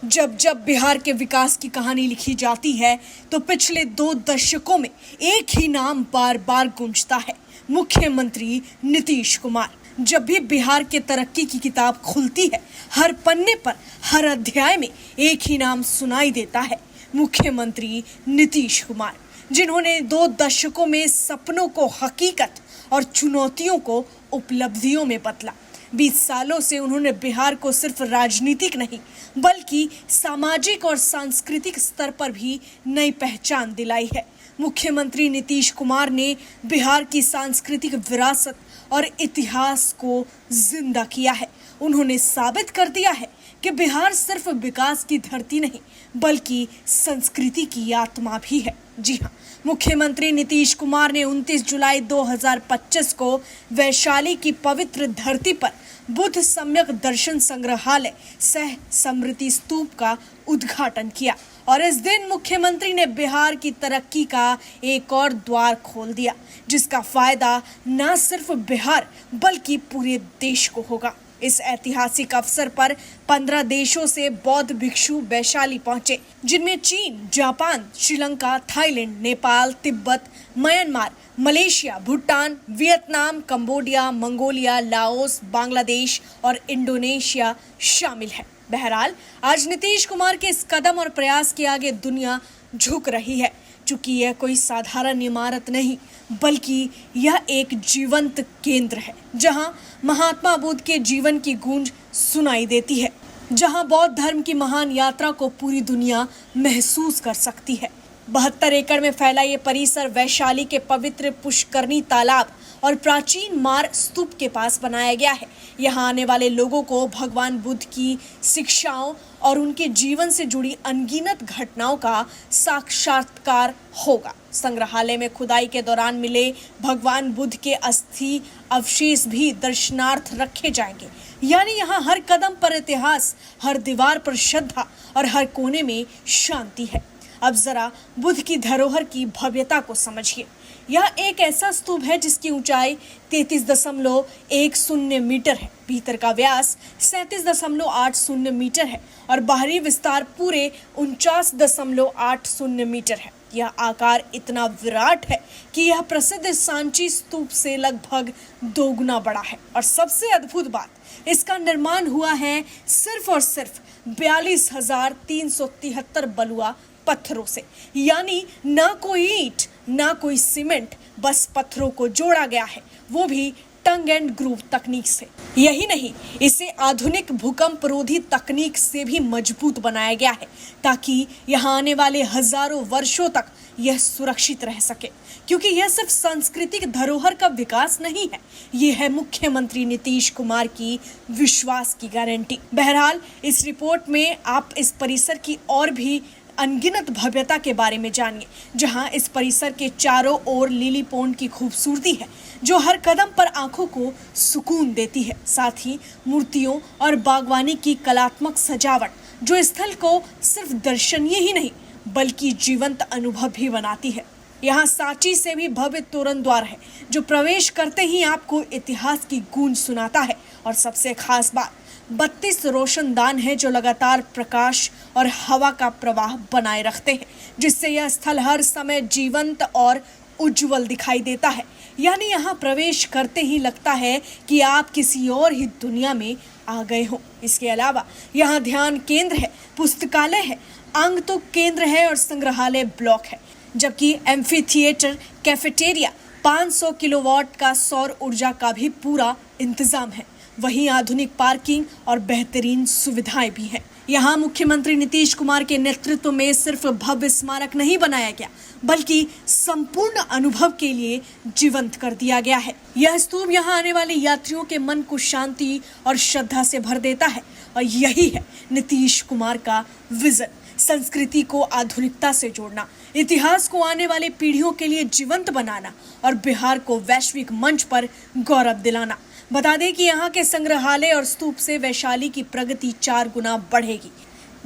जब जब बिहार के विकास की कहानी लिखी जाती है तो पिछले 2 दशकों में एक ही नाम बार बार गूंजता है, मुख्यमंत्री नीतीश कुमार। जब भी बिहार के तरक्की की किताब खुलती है, हर पन्ने पर, हर अध्याय में एक ही नाम सुनाई देता है, मुख्यमंत्री नीतीश कुमार, जिन्होंने 2 दशकों में सपनों को हकीकत और चुनौतियों को उपलब्धियों में बदला। 20 सालों से उन्होंने बिहार को सिर्फ राजनीतिक नहीं बल्कि सामाजिक और सांस्कृतिक स्तर पर भी नई पहचान दिलाई है। मुख्यमंत्री नीतीश कुमार ने बिहार की सांस्कृतिक विरासत और इतिहास को जिंदा किया है। उन्होंने साबित कर दिया है कि बिहार सिर्फ विकास की धरती नहीं बल्कि संस्कृति की आत्मा भी है। जी हाँ, मुख्यमंत्री नीतीश कुमार ने 29 जुलाई 2025 को वैशाली की पवित्र धरती पर बुद्ध सम्यक दर्शन संग्रहालय सह स्मृति स्तूप का उद्घाटन किया और इस दिन मुख्यमंत्री ने बिहार की तरक्की का एक और द्वार खोल दिया, जिसका फायदा न सिर्फ बिहार बल्कि पूरे देश को होगा। इस ऐतिहासिक अवसर पर 15 देशों से बौद्ध भिक्षु वैशाली पहुंचे, जिनमें चीन, Japan, Sri Lanka, Thailand, Nepal, Tibet, Myanmar, Malaysia, Bhutan, Vietnam, Cambodia, Mongolia, Laos, Bangladesh और इंडोनेशिया शामिल है। बहरहाल आज नीतीश कुमार के इस कदम और प्रयास के आगे दुनिया झुक रही है, क्योंकि यह कोई साधारण इमारत नहीं बल्कि यह एक जीवंत केंद्र है, जहां महात्मा बुद्ध के जीवन की गूंज सुनाई देती है, जहां बौद्ध धर्म की महान यात्रा को पूरी दुनिया महसूस कर सकती है। 72 एकड़ में फैला ये परिसर वैशाली के पवित्र पुष्करनी तालाब और प्राचीन मार स्तूप के पास बनाया गया है। यहाँ आने वाले लोगों को भगवान बुद्ध की शिक्षाओं और उनके जीवन से जुड़ी अनगिनत घटनाओं का साक्षात्कार होगा। संग्रहालय में खुदाई के दौरान मिले भगवान बुद्ध के अस्थि अवशेष भी दर्शनार्थ रखे जाएंगे। यानी यहाँ हर कदम पर इतिहास, हर दीवार पर श्रद्धा और हर कोने में शांति है। अब जरा बुद्ध की धरोहर की भव्यता को समझिए। यह एक ऐसा स्तूप है जिसकी ऊंचाई 33.10 मीटर है, भीतर का व्यास 37.80 मीटर है और बाहरी विस्तार पूरे 49.80 मीटर है। यह आकार इतना विराट है कि यह प्रसिद्ध सांची स्तूप से लगभग 2 गुना बड़ा है और सबसे अद्भुत बात, इसका निर्माण हुआ है सिर्फ और सिर्फ 42,373 बलुआ पत्थरों से। यानी ना कोई ईंट, ना कोई सीमेंट, बस पत्थरों को जोड़ा गया है, वो भी टंग एंड ग्रूव तकनीक से। यही नहीं, इसे आधुनिक भूकंप रोधी तकनीक से भी मजबूत बनाया गया है ताकि यहाँ आने वाले हजारों वर्षों तक यह सुरक्षित रह सके, क्योंकि यह सिर्फ सांस्कृतिक धरोहर का विकास नहीं है, ये है मुख्यमंत्री नीतीश कुमार की विश्वास की गारंटी। बहरहाल इस रिपोर्ट में आप इस परिसर की और भी अनगिनत भव्यता के बारे में जानिए, जहां इस परिसर के चारों ओर लिली पोंड की खूबसूरती है जो हर कदम पर आंखों को सुकून देती है। साथ ही मूर्तियों और बागवानी की कलात्मक सजावट जो स्थल को सिर्फ दर्शनीय ही नहीं बल्कि जीवंत अनुभव भी बनाती है। यहाँ सांची से भी भव्य तोरण द्वार है जो प्रवेश करते ही आपको इतिहास की गूंज सुनाता है और सबसे खास बात, 32 रोशनदान है जो लगातार प्रकाश और हवा का प्रवाह बनाए रखते हैं, जिससे यह स्थल हर समय जीवंत और उज्जवल दिखाई देता है। यानी यहाँ प्रवेश करते ही लगता है कि आप किसी और ही दुनिया में आ गए हो। इसके अलावा यहाँ ध्यान केंद्र है, पुस्तकालय है, आगंतुक केंद्र है और संग्रहालय ब्लॉक है, जबकि एम्फी थिएटर, कैफेटेरिया, 500 किलोवाट का सौर ऊर्जा का भी पूरा इंतजाम है। वहीं आधुनिक पार्किंग और बेहतरीन सुविधाएं भी हैं। यहाँ मुख्यमंत्री नीतीश कुमार के नेतृत्व में सिर्फ भव्य स्मारक नहीं बनाया गया बल्कि संपूर्ण अनुभव के लिए जीवंत कर दिया गया है। यह स्तूप यहाँ आने वाले यात्रियों के मन को शांति और श्रद्धा से भर देता है और यही है नीतीश कुमार का विजन, संस्कृति को आधुनिकता से जोड़ना, इतिहास को आने वाले पीढ़ियों के लिए जीवंत बनाना और बिहार को वैश्विक मंच पर गौरव दिलाना। बता दें कि यहाँ के संग्रहालय और स्तूप से वैशाली की प्रगति 4 गुना बढ़ेगी।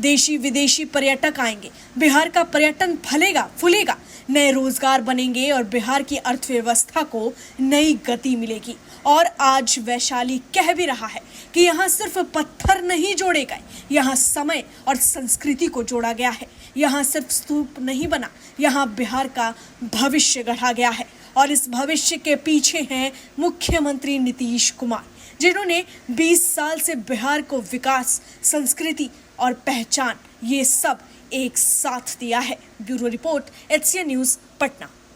देशी विदेशी पर्यटक आएंगे, बिहार का पर्यटन फलेगा फूलेगा, नए रोजगार बनेंगे और बिहार की अर्थव्यवस्था को नई गति मिलेगी। और आज वैशाली कह भी रहा है कि यहाँ सिर्फ पत्थर नहीं जोड़े गए, यहाँ समय और संस्कृति को जोड़ा गया है। यहाँ सिर्फ स्तूप नहीं बना, यहाँ बिहार का भविष्य गढ़ा गया है। और इस भविष्य के पीछे हैं मुख्यमंत्री नीतीश कुमार, जिन्होंने 20 साल से बिहार को विकास, संस्कृति और पहचान ये सब एक साथ दिया है। Bureau report, HCN news, Patna.